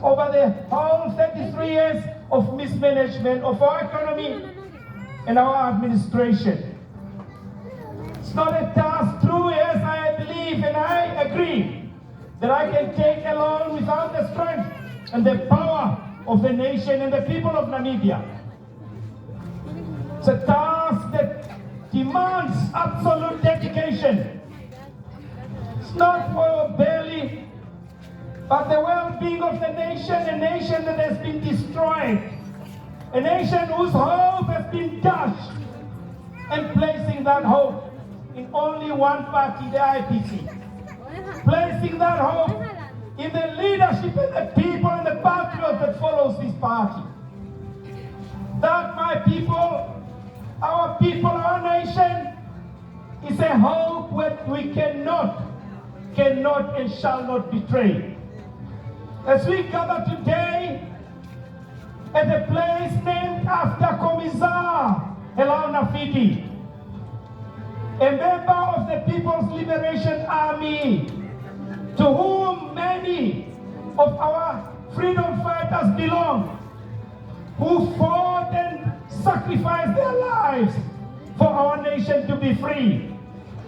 over the whole 33 years of mismanagement of our economy and our administration. It's not a task through, yes, I believe and I agree that I can take alone without the strength and the power of the nation and the people of Namibia. It's a task that demands absolute dedication. It's not for your belly, but the well-being of the nation, a nation that has been destroyed, a nation whose hope has been dashed, and placing that hope in only one party, the IPC. Placing that hope in the leadership and the people and the patriots that follows this party. That, my people, our nation, is a hope that we cannot and shall not betray. As we gather today at a place named after Commissar HNafidi, a member of the People's Liberation Army, to whom many of our freedom fighters belong, who fought and sacrificed their lives for our nation to be free.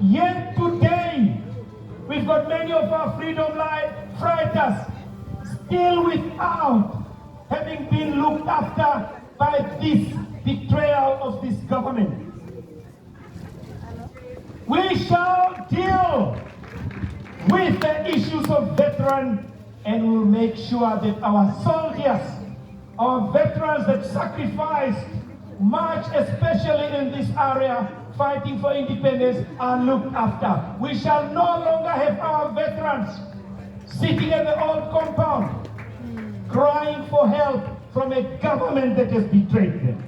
Yet today, we've got many of our freedom fighters still without having been looked after by this betrayal of this government. We shall deal with the issues of veterans, and we'll make sure that our soldiers, our veterans that sacrificed much, especially in this area, fighting for independence, are looked after. We shall no longer have our veterans sitting at the old compound, crying for help from a government that has betrayed them.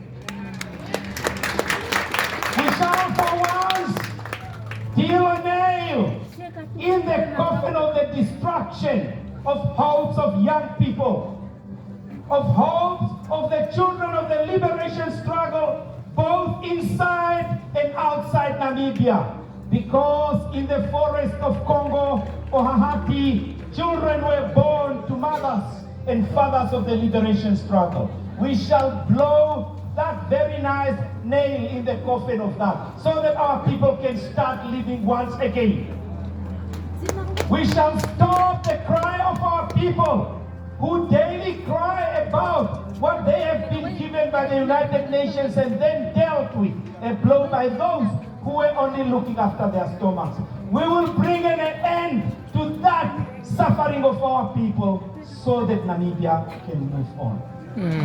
We shall for once deal a nail in the coffin of the destruction of hopes of young people, of hopes of the children of the liberation struggle, both inside and outside Namibia. Because in the forest of Congo or Haiti, children were born to mothers and fathers of the liberation struggle. We shall blow that very nice nail in the coffin of that, so that our people can start living once again. We shall stop the cry of our people who daily cry about what they have been given by the United Nations and then dealt with and blown by those who were only looking after their stomachs. We will bring an end to that suffering of our people so that Namibia can move on.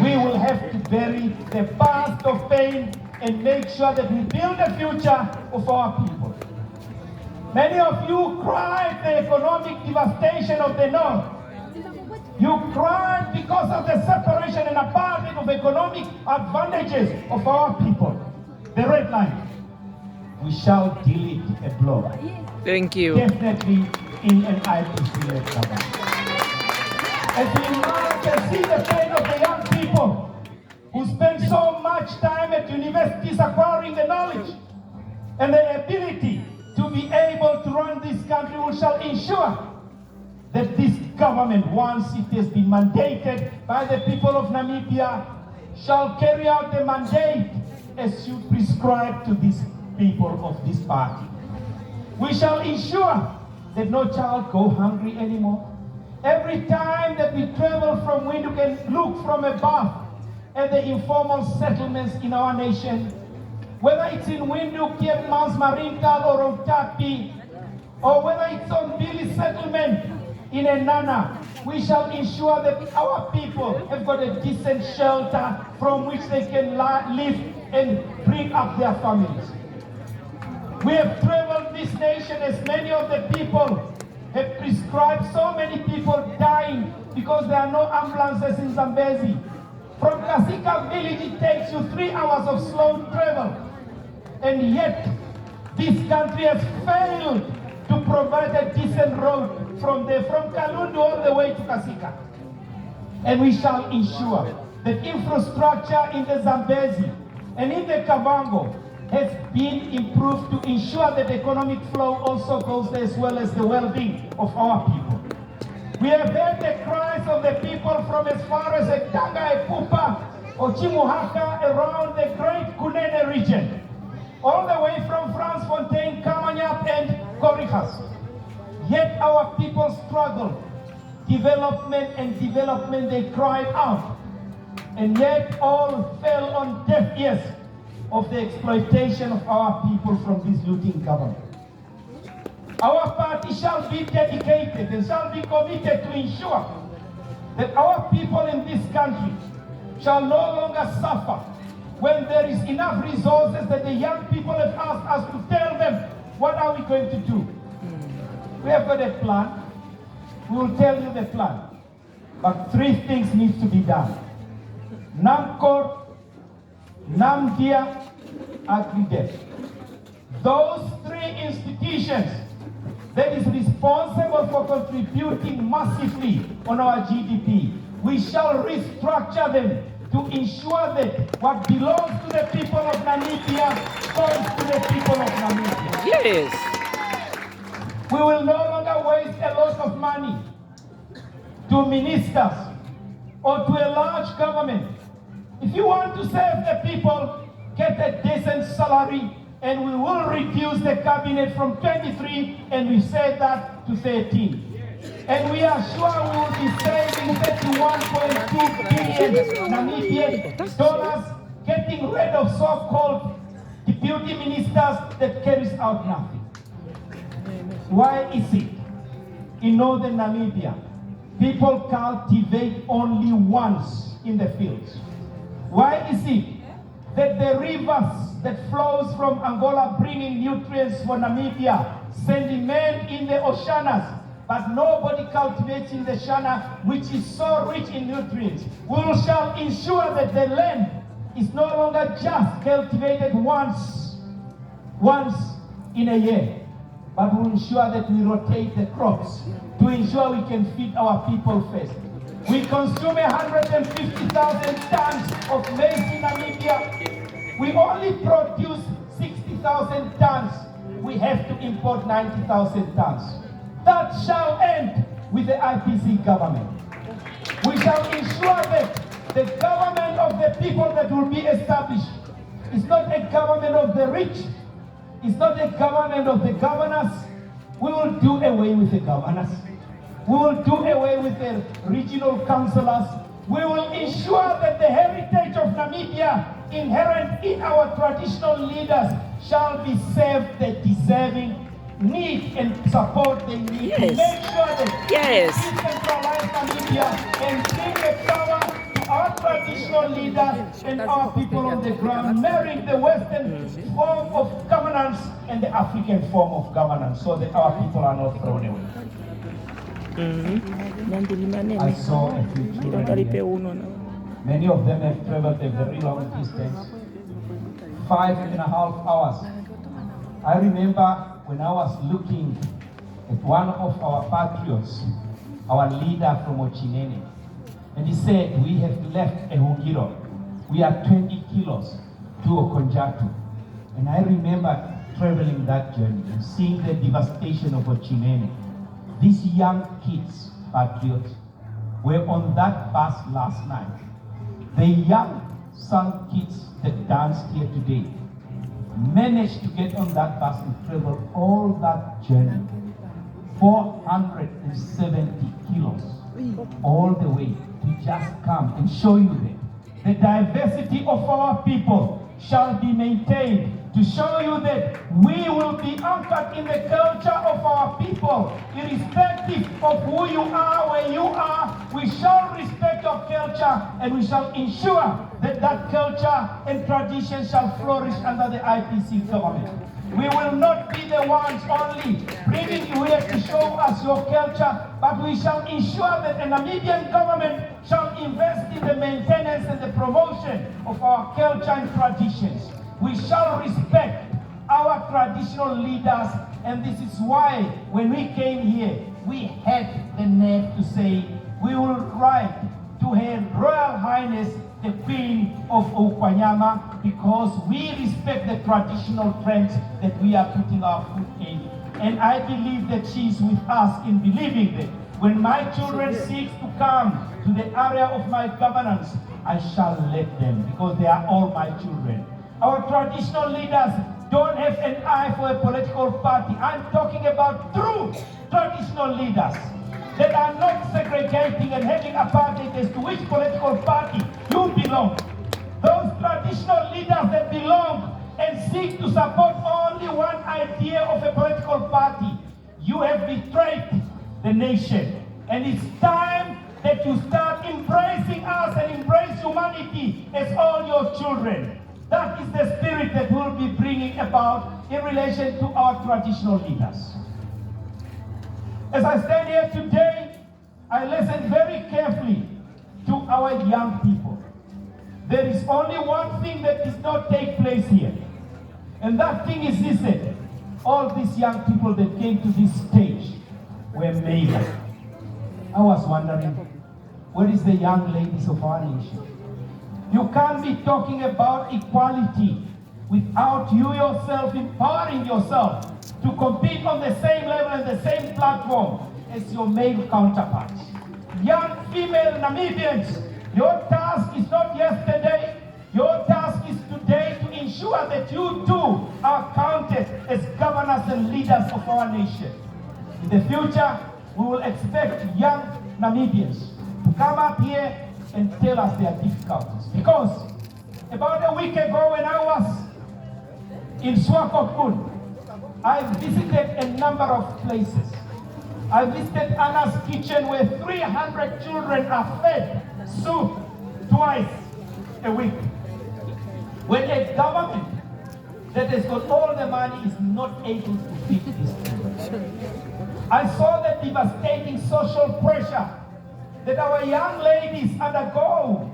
We will have to bury the past of pain and make sure that we build a future of our people. Many of you cried the economic devastation of the North. You cried because of the separation and apartheid of economic advantages of our people. The red line. We shall deal it a blow. Thank you. Definitely in an IPC-led government. As we now can see the pain of the young people who spend so much time at universities acquiring the knowledge and the ability to be able to run this country, we shall ensure that this government, once it has been mandated by the people of Namibia, shall carry out the mandate as you prescribe to these people of this party. We shall ensure that no child go hungry anymore. Every time that we travel from Windhoek and look from above at the informal settlements in our nation, whether it's in Windhoek, Cape Mount, Marintal, or Omtapi, or whether it's on Billy settlement in Enana, we shall ensure that our people have got a decent shelter from which they can live and bring up their families. We have traveled this nation as many of the people have prescribed, so many people dying because there are no ambulances in Zambezi. From Kasika village it takes you 3 hours of slow travel. And yet this country has failed to provide a decent road from Kalundu all the way to Kasika. And we shall ensure that infrastructure in the Zambezi and in the Kavango has been improved to ensure that economic flow also goes there, as well as the well-being of our people. We have heard the cries of the people from as far as Etanga, Epupa, or Chimuhaka around the great Kunene region, all the way from Fransfontein, Kamanyap, and Korihas. Yet our people struggled. Development, they cried out. And yet all fell on deaf ears of the exploitation of our people from this looting government. Our party shall be dedicated and shall be committed to ensure that our people in this country shall no longer suffer when there is enough resources that the young people have asked us to tell them, what are we going to do? We have got a plan. We will tell you the plan. But three things need to be done. NAMCOR, NAMDIA, AgriDev. Those three institutions that is responsible for contributing massively on our GDP. We shall restructure them to ensure that what belongs to the people of Namibia goes to the people of Namibia. Yes. We will no longer waste a lot of money to ministers or to a large government. If you want to serve the people, get a decent salary, and we will reduce the cabinet from 23, and we said that to 13. And we are sure we will be saving 31.2 billion Namibian dollars, getting rid of so-called deputy ministers that carries out nothing. Why is it in northern Namibia people cultivate only once in the fields? Why is it that the rivers that flows from Angola bringing nutrients for Namibia, sending men in the oceanas, but nobody cultivates in the Shana, which is so rich in nutrients? We shall ensure that the land is no longer just cultivated once in a year, but we'll ensure that we rotate the crops to ensure we can feed our people first. We consume 150,000 tons of maize in Namibia. We only produce 60,000 tons. We have to import 90,000 tons. That shall end with the IPC government. We shall ensure that the government of the people that will be established is not a government of the rich. It's not a government of the governors. We will do away with the governors. We will do away with the regional councillors. We will ensure that the heritage of Namibia inherent in our traditional leaders shall be served the deserving need and support they need. Yes. To make sure that Yes. we decentralize Namibia and bring the power to our traditional leaders and our people on the ground, marrying the Western form of governance and the African form of governance so that our people are not thrown away. I saw a few children here. Many of them have traveled a very long distance, 5.5 hours. I remember when I was looking at one of our patriots, our leader from Ochinene, and he said, we have left Ehungiro. We are 20 kilos to Okonjatu. And I remember traveling that journey and seeing the devastation of Ochinene. These young kids, patriots, were on that bus last night. The young son kids that danced here today managed to get on that bus and travel all that journey, 470 kilos, all the way to just come and show you that the diversity of our people shall be maintained, to show you that we will be anchored in the culture of our people. Irrespective of who you are, where you are, we shall respect your culture and we shall ensure that that culture and tradition shall flourish under the IPC government. We will not be the ones only bringing you here to show us your culture, but we shall ensure that the Namibian government shall invest in the maintenance and the promotion of our culture and traditions. We shall respect our traditional leaders, and this is why when we came here, we had the nerve to say we will write to Her Royal Highness the Queen of Okwanyama, because we respect the traditional trends that we are putting our foot in. And I believe that she is with us in believing that When my children seek to come to the area of my governance, I shall let them, because they are all my children. Our traditional leaders don't have an eye for a political party. I'm talking about true traditional leaders that are not segregating and having apartheid as to which political party you belong. Those traditional leaders that belong and seek to support only one idea of a political party, you have betrayed the nation. And it's time that you start embracing us and embrace humanity as all your children. That is the spirit that we'll be bringing about in relation to our traditional leaders. As I stand here today, I listen very carefully to our young people. There is only one thing that does not take place here. And that thing is this: that all these young people that came to this stage were male. I was wondering, where is the young ladies of our nation? You can't be talking about equality without you yourself empowering yourself to compete on the same level and the same platform as your male counterparts. Young female Namibians, your task is not yesterday. Your task is today to ensure that you too are counted as governors and leaders of our nation. In the future, we will expect young Namibians to come up here and tell us their difficulties. Because about a week ago when I was in Swakopmund, I visited a number of places. I visited Anna's kitchen where 300 children are fed soup twice a week. When a government that has got all the money is not able to feed these children. I saw the devastating social pressure that our young ladies undergo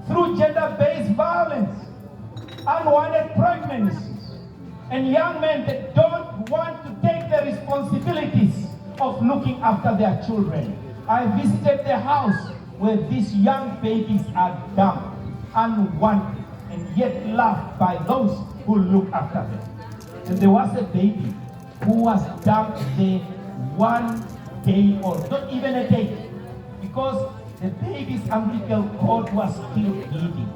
through gender-based violence, unwanted pregnancies, and young men that don't want to take the responsibilities of looking after their children. I visited the house where these young babies are dumped, unwanted, and yet loved by those who look after them. And there was a baby who was dumped there 1 day, or not even a day, because the baby's umbilical cord was still bleeding.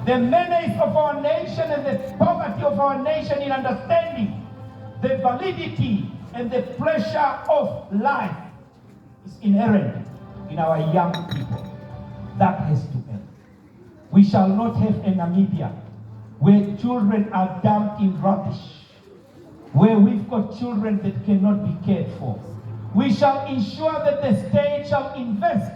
The menace of our nation and the poverty of our nation in understanding the validity and the pressure of life is inherent in our young people. That has to end. We shall not have a Namibia where children are dumped in rubbish, where we've got children that cannot be cared for. We shall ensure that the state shall invest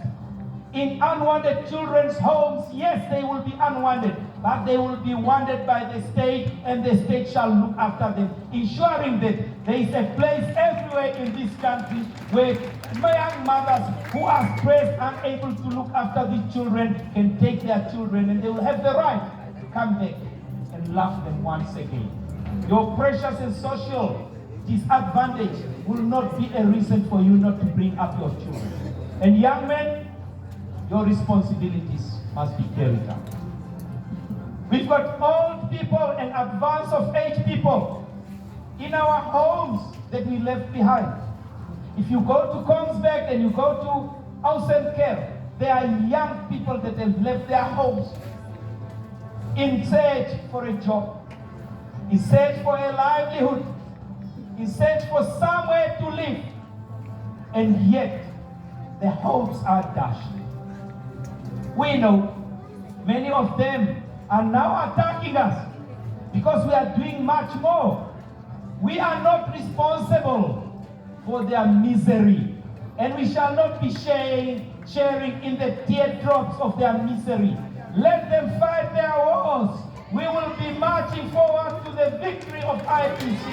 in unwanted children's homes. Yes, they will be unwanted, but they will be wanted by the state, and the state shall look after them, ensuring that there is a place everywhere in this country where young mothers who are stressed, unable to look after these children, can take their children, and they will have the right to come back and love them once again. Your pressures and social disadvantage will not be a reason for you not to bring up your children. And young men, your responsibilities must be carried out. We've got old people and advanced of age people in our homes that we left behind. If you go to Kongsberg and you go to Ausenker, there are young people that have left their homes in search for a job, in search for a livelihood, in search for somewhere to live, and yet the hopes are dashed. We know many of them are now attacking us because we are doing much more. We are not responsible for their misery, and we shall not be sharing in the teardrops of their misery. Let them fight their wars. We will be marching forward to the victory of IPC.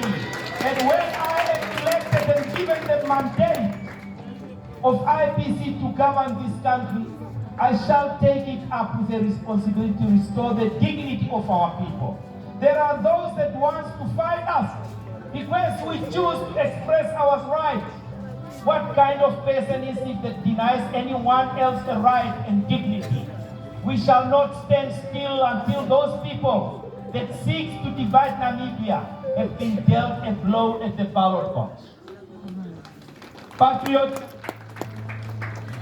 And when I am elected and given the mandate of IPC to govern this country, I shall take it up with the responsibility to restore the dignity of our people. There are those that want to fight us because we choose to express our rights. What kind of person is it that denies anyone else the right and dignity? We shall not stand still until those people that seek to divide Namibia have been dealt a blow at the ballot box. Patriots,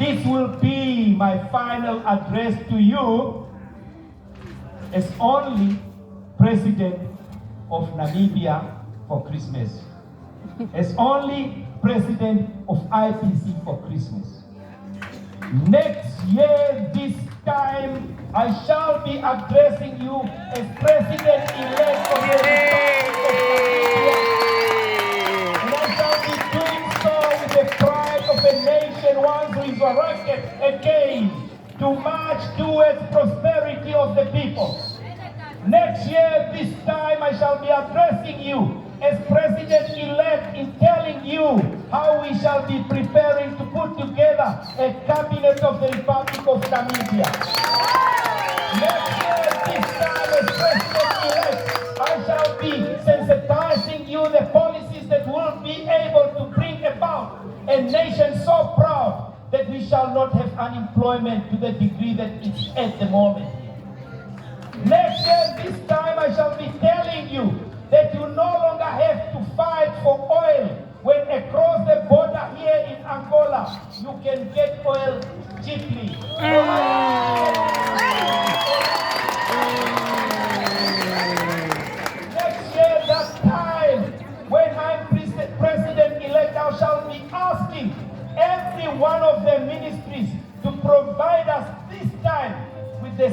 This will be my final address to you as only President of Namibia for Christmas. As only President of IPC for Christmas. Next year, this time, I shall be addressing you as President-elect of the Republic of Namibia. And I shall be doing so with the pride of a nation once resurrected again to march towards prosperity of the people. Next year, this time, I shall be addressing you as President-elect in telling you how we shall be preparing to put together a cabinet of the Republic of Namibia. Next year, this time as President-elect, I shall be sensitizing you the policies that will be able to bring about a nation so proud that we shall not have unemployment to the degree that it's at the moment. Next year, this time, I shall be telling you that you no longer have to fight for oil when across the border here in Angola, you can get oil cheaply. Next year, that time, when I'm President-elect, I shall be asking every one of the ministries to provide us this time with the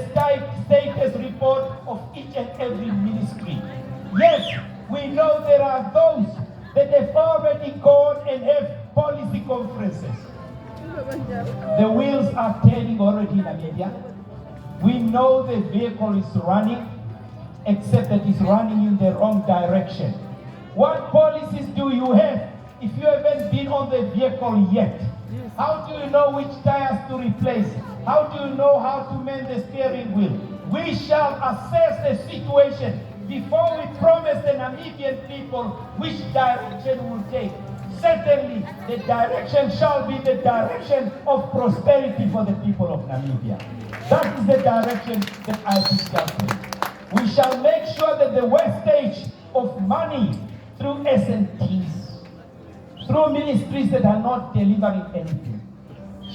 status report of each and every ministry. Yes, we know there are those that have already gone and have policy conferences. The wheels are turning already in Namibia. We know the vehicle is running, except that it's running in the wrong direction. What policies do you have if you haven't been on the vehicle yet? How do you know which tires to replace? How do you know how to mend the steering wheel? We shall assess the situation before we promise the Namibian people which direction we'll take. Certainly, the direction shall be the direction of prosperity for the people of Namibia. That is the direction that I discussed. We shall make sure that the wastage of money through S&Ts, through ministries that are not delivering anything,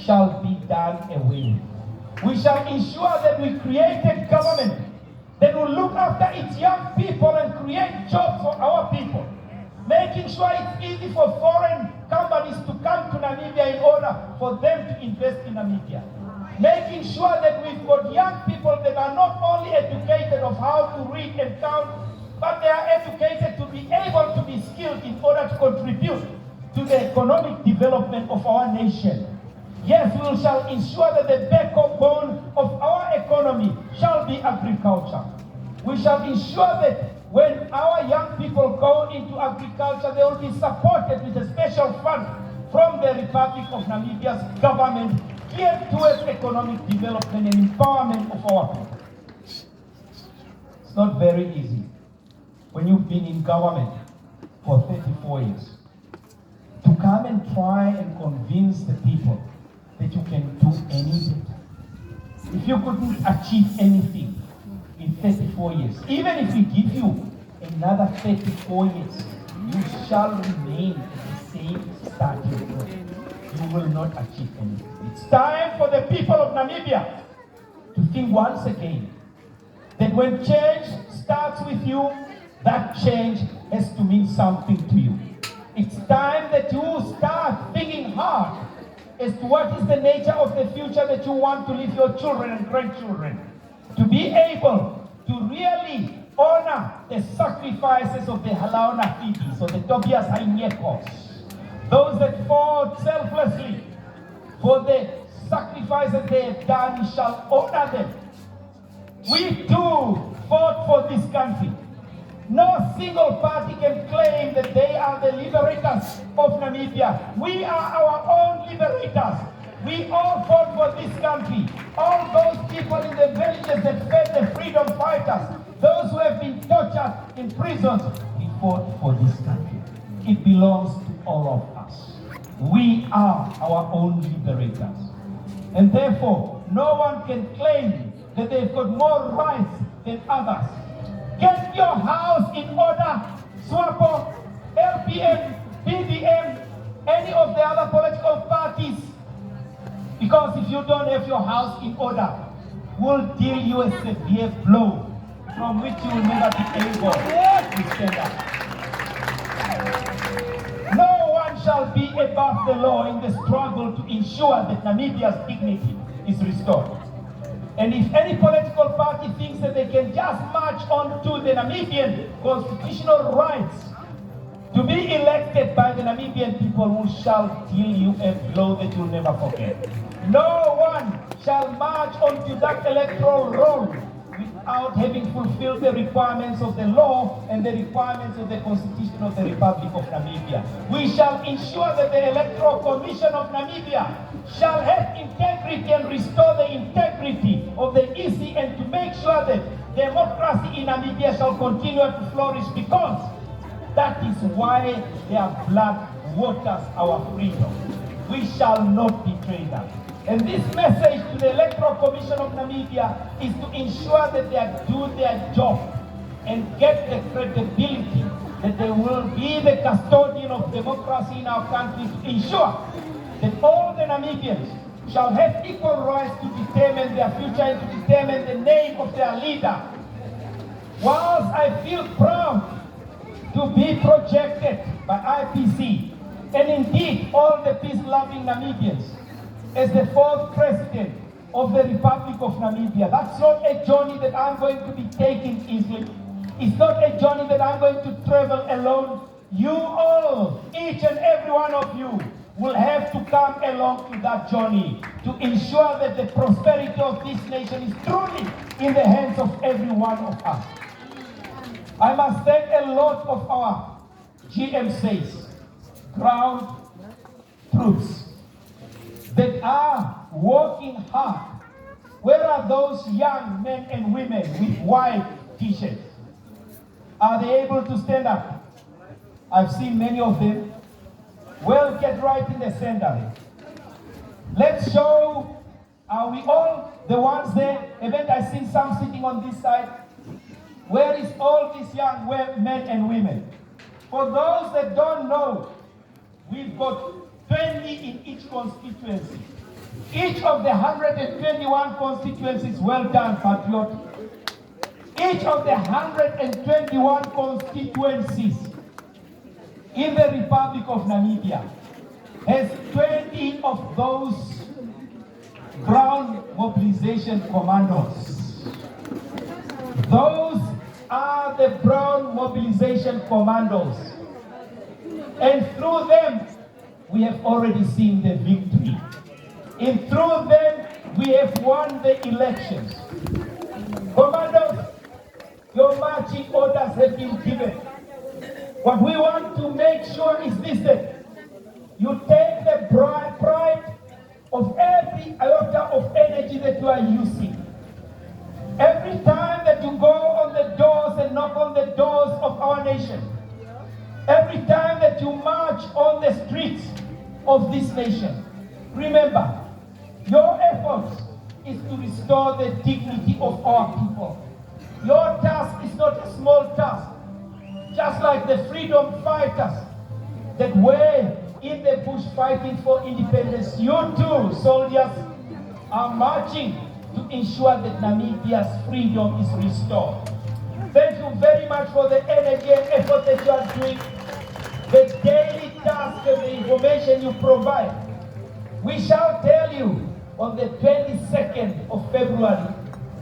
shall be done away with. We shall ensure that we create a government that will look after its young people and create jobs for our people. Making sure it's easy for foreign companies to come to Namibia in order for them to invest in Namibia. Making sure that we've got young people that are not only educated of how to read and count, but they are educated to be able to be skilled in order to contribute to the economic development of our nation. Yes, we shall ensure that the backbone of our economy shall be agriculture. We shall ensure that when our young people go into agriculture, they will be supported with a special fund from the Republic of Namibia's government geared towards economic development and empowerment of our people. It's not very easy when you've been in government for 34 years to come and try and convince the people that you can do anything. If you couldn't achieve anything in 34 years, even if we give you another 34 years, you shall remain at the same starting point. You will not achieve anything. It's time for the people of Namibia to think once again that when change starts with you, that change has to mean something to you. It's time that you start thinking hard as to what is the nature of the future that you want to leave your children and grandchildren. To be able to really honor the sacrifices of the HNafidi, so the Tobias Hainyekos, those that fought selflessly for the sacrifices they have done, we shall honor them. We too fought for this country. No single party can claim that they are the liberators of Namibia. We are our own liberators. We all fought for this country. All those people in the villages that fed the freedom fighters, those who have been tortured in prisons, we fought for this country. It belongs to all of us. We are our own liberators. And therefore, no one can claim that they've got more rights than others. Get your house in order. SWAPO, LPM, BDM, any of the other political parties. Because if you don't have your house in order, we'll deal you a severe blow from which you will never be able to stand up. No one shall be above the law in the struggle to ensure that Namibia's dignity is restored. And if any political party thinks that they can just march on to the Namibian constitutional rights to be elected by the Namibian people, who shall deal you a blow that you'll never forget. No one shall march onto that electoral roll without having fulfilled the requirements of the law and the requirements of the Constitution of the Republic of Namibia. We shall ensure that the Electoral Commission of Namibia shall have integrity and restore the integrity of the EC, and to make sure that democracy in Namibia shall continue to flourish, because that is why their blood waters our freedom. We shall not betray them. And this message to the Electoral Commission of Namibia is to ensure that they do their job and get the credibility that they will be the custodian of democracy in our country, to ensure that all the Namibians shall have equal rights to determine their future and to determine the name of their leader. Whilst I feel proud to be projected by IPC, and indeed all the peace-loving Namibians, as the fourth president of the Republic of Namibia, that's not a journey that I'm going to be taking easily. It's not a journey that I'm going to travel alone. You all, each and every one of you, will have to come along to that journey to ensure that the prosperity of this nation is truly in the hands of every one of us. I must thank a lot of our GMCs, ground troops, that are working hard. Where are those young men and women with white t-shirts? Are they able to stand up? I've seen many of them. Well, get right in the center. Let's show, are we all the ones there? Haven't I seen some sitting on this side? Where is all these young men and women? For those that don't know, we've got 20 in each constituency. Each of the 121 constituencies, well done, patriot. Each of the 121 constituencies in the Republic of Namibia has 20 of those ground mobilization commandos. Those are the ground mobilization commandos. And through them, we have already seen the victory. And through them, we have won the elections. Commandos, your marching orders have been given. What we want to make sure is this, that you take the pride of every iota of energy that you are using. Every time that you go on the doors and knock on the doors of our nation, every time that you march on the streets of this nation, remember, your efforts is to restore the dignity of our people. Your task is not a small task. Just like the freedom fighters that were in the bush fighting for independence, you too, soldiers, are marching to ensure that Namibia's freedom is restored. Thank you very much for the energy and effort that you are doing, the daily task and the information you provide. We shall tell you on the 22nd of February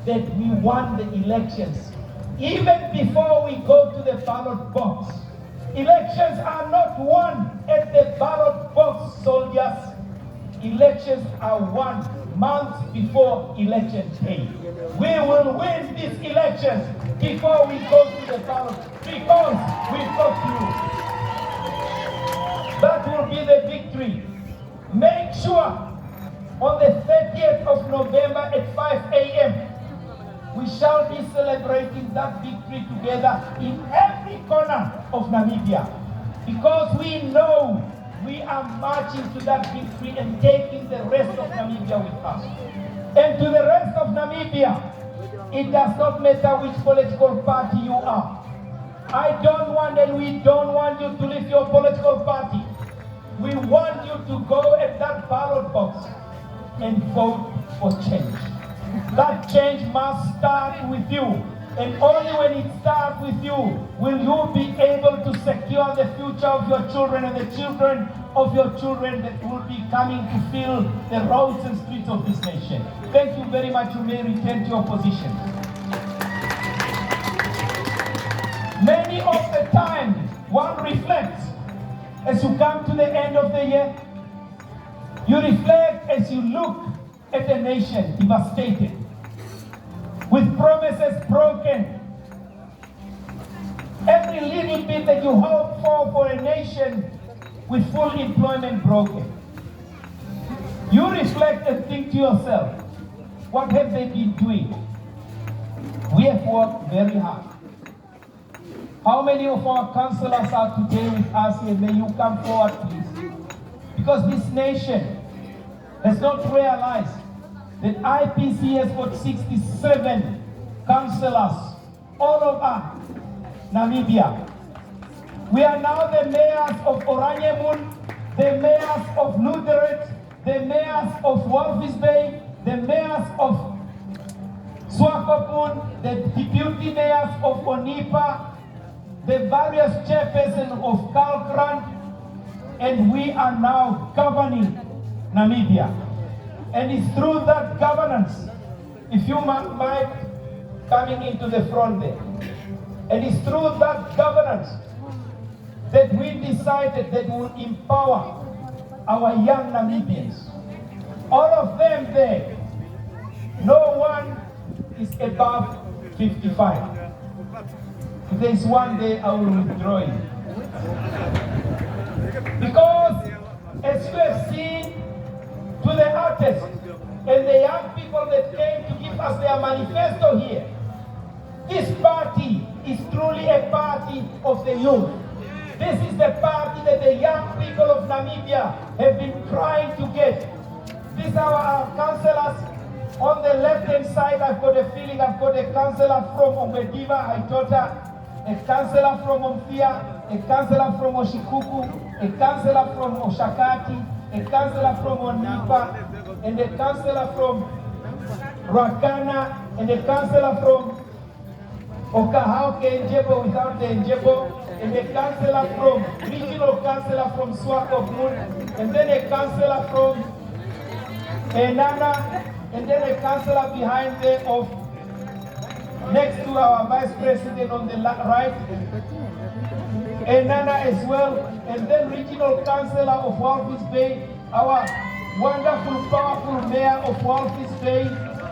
that we won the elections. Even before we go to the ballot box. Elections are not won at the ballot box, soldiers. Elections are won months before election day. We will win these elections before we go to the ballot, because we've got you. That will be the victory. Make sure on the 30th of November at 5 a.m. we shall be celebrating that victory together in every corner of Namibia, because we know we are marching to that victory and taking the rest of Namibia with us. And to the rest of Namibia, it does not matter which political party you are. I don't want, and we don't want you to leave your political party. We want you to go at that ballot box. and vote for change. That change must start with you. And only when it starts with you will you be able to secure the future of your children and the children of your children that will be coming to fill the roads and streets of this nation. Thank you very much. You may return to your position. Many of the time, one reflects as you come to the end of the year. You reflect as you look at a nation devastated, with promises broken. Every little bit that you hope for a nation with full employment broken. You reflect and think to yourself, what have they been doing? We have worked very hard. How many of our councillors are today with us here? May you come forward, please. Because this nation has not realized that IPC has got 67 councillors all over Namibia. We are now the mayors of Oranjemund, the mayors of Lutheran, the mayors of Walvis Bay, the mayors of Swakopmund, the deputy mayors of Onipa, the various chairpersons of Kalkrand, and we are now governing Namibia. And it's through that governance, if you mind coming into the front there, and it's through that governance that we decided that we will empower our young Namibians. All of them there, no one is above 55. If there is one there, I will withdraw it. Because as you have seen, to the artists and the young people that came to give us their manifesto here, this party is truly a party of the youth. This is the party that the young people of Namibia have been trying to get. These are our councillors. On the left-hand side, I've got a feeling I've got a councillor from Ombediva, Aitota, a councillor from Omfia, a councillor from Oshikuku, a councillor from Oshakati, a councillor from Onipa, and a councillor from Rakana, and a councillor from Okahauke Njebo without the Njebo, and a councillor from, regional councillor from Swakopmund, and then a councillor from Enana, and then a councillor behind there of, next to our vice president on the right, Enana as well, and then regional councillor of Walvis Bay, our wonderful, powerful mayor of Walvis Bay,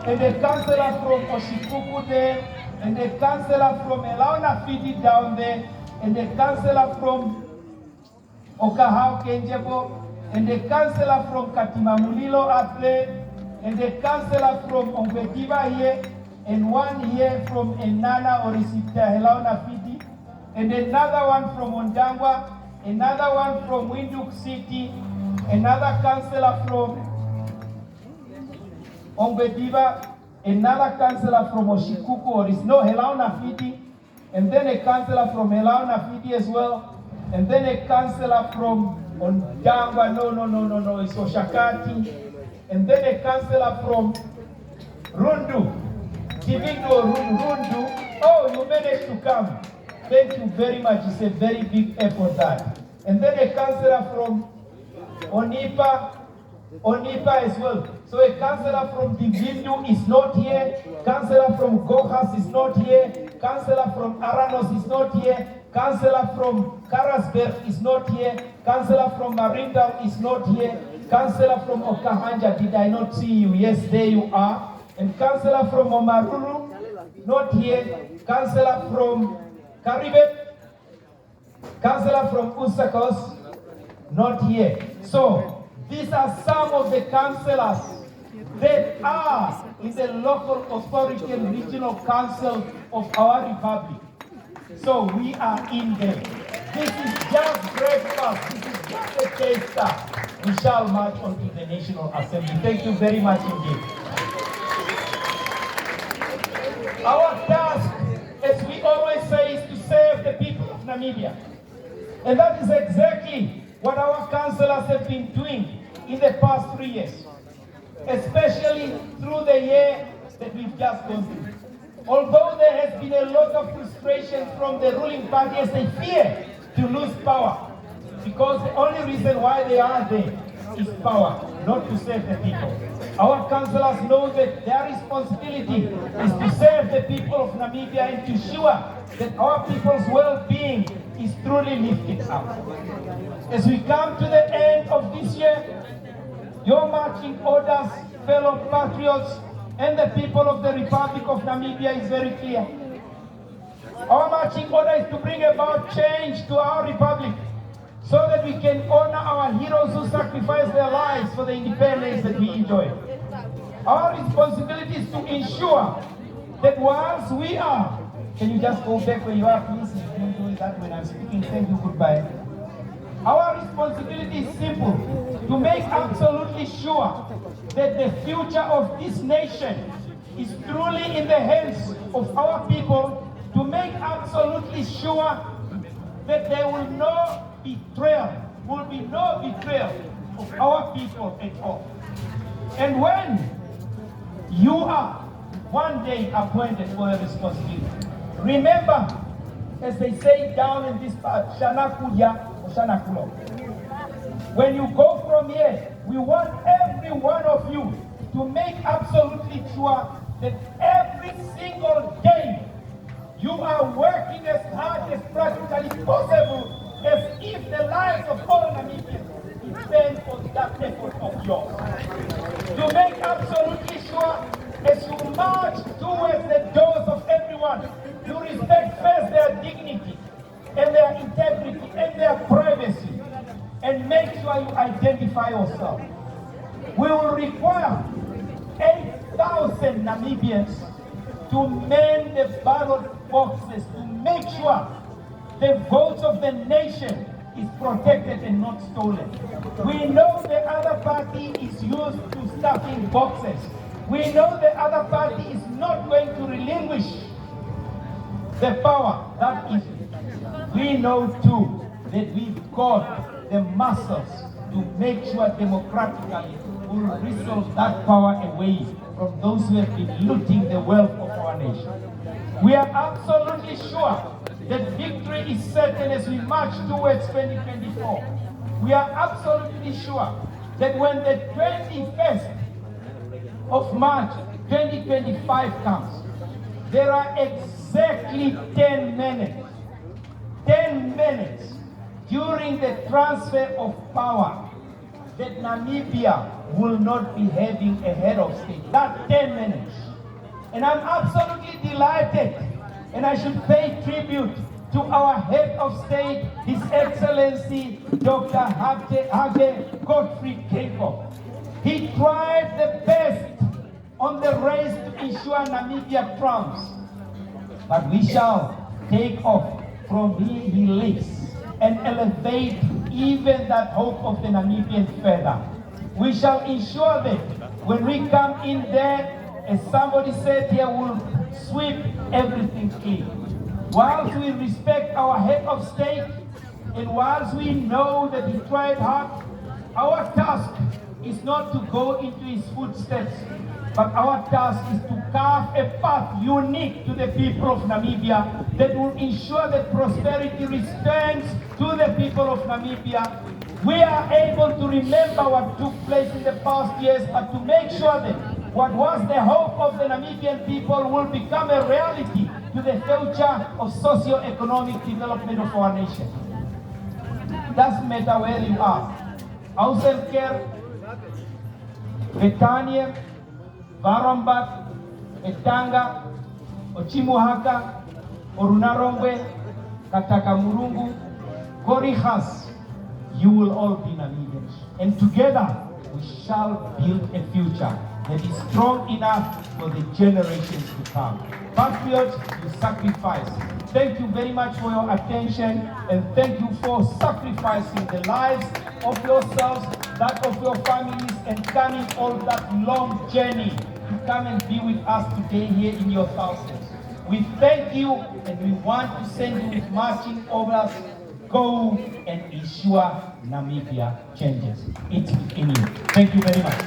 and a councillor from Oshikuku there, and a councillor from HNafidi down there, and a councillor from Okahau Kenjebo, and a councillor from Katimamulilo up there, and a councillor from Ombediva here, and one here from Enana or HNafidi, and another one from Ondangwa, another one from Windhoek City, another councillor from Ombediva, another councillor from Oshikuku or is no HNafidi, and then a councillor from HNafidi as well, and then a councillor from Ondangwa, no, it's Oshakati, and then a councillor from Rundu, Kivingo Rundu. Oh, you managed to come. Thank you very much. It's a very big effort that. And then a councillor from Onipa as well. So a councillor from Divindu is not here. Councillor from Gohas is not here. Councillor from Aranos is not here. Councillor from Karasberg is not here. Councillor from Marindal is not here. Councillor from Okahanja, did I not see you? Yes, there you are. And councillor from Omaruru, not here. Councillor from Karibet, councillor from Usakos, not here. So, these are some of the councillors that are in the local authority and regional council of our republic. So, we are in there. This is just breakfast. This is just a taster. We shall march on to the National Assembly. Thank you very much indeed. Our task, as we always say, is to serve the people of Namibia. And that is exactly what our councillors have been doing in the past 3 years. especially through the year that we've just gone through. Although there has been a lot of frustration from the ruling party as they fear to lose power, because the only reason why they are there is power, not to serve the people. Our councillors know that their responsibility is to serve the people of Namibia and to ensure that our people's well-being is truly lifted up. As we come to the end of this year, your marching orders, fellow patriots, and the people of the Republic of Namibia is very clear. Our marching order is to bring about change to our republic so that we can honor our heroes who sacrificed their lives for the independence that we enjoy. Our responsibility is to ensure that whilst we are, can you just go back where you are, please? You can do that when I'm speaking. Thank you, goodbye. Our responsibility is simple, to make absolutely sure that the future of this nation is truly in the hands of our people, to make absolutely sure that there will be no betrayal of our people at all. And when you are one day appointed for a responsibility, remember, as they say down in this part, Shanakuya or Shanakulo, when you go from here, we want every one of you to make absolutely sure that every single day you are working as hard as practically possible, as if the lives of all Namibians depend on that effort of yours. To make absolutely sure, as you march towards the doors of everyone, you respect first their dignity and their integrity and their privacy, and make sure you identify yourself. We will require 8,000 Namibians to man the ballot boxes to make sure the votes of the nation is protected and not stolen. We know the other party is used to stuffing boxes. We know the other party is not going to relinquish the power that is. We know too that we've got the muscles to make sure democratically we will resolve that power away from those who have been looting the wealth of our nation. We are absolutely sure that victory is certain as we march towards 2024. We are absolutely sure that when the 21st of March 2025 comes, there are exactly 10 minutes during the transfer of power that Namibia will not be having a head of state. That 10 minutes. And I'm absolutely delighted, and I should pay tribute to our head of state, His Excellency Dr. Hage Godfrey Keiko. He tried the best on the race to ensure Namibia trumps. But we shall take off from here he lives and elevate even that hope of the Namibians further. We shall ensure that when we come in there, as somebody said here, we'll sweep everything clean. Whilst we respect our head of state, and whilst we know that he tried hard, our task is not to go into his footsteps, but our task is to carve a path unique to the people of Namibia that will ensure that prosperity returns to the people of Namibia. We are able to remember what took place in the past years, but to make sure that what was the hope of the Namibian people will become a reality to the future of socio-economic development of our nation. It doesn't matter where you are. Auselker, Betania, Varombat, Etanga, Ochimuhaka, Orunarongwe, Katakamurungu, Korihas, you will all be Namibians. And together we shall build a future that is strong enough for the generations to come. Patriots, you sacrifice. Thank you very much for your attention, and thank you for sacrificing the lives of yourselves, that of your families, and coming all that long journey to come and be with us today here in your thousands. We thank you, and we want to send you with marching orders. Go and ensure Namibia changes. It's in you. Thank you very much.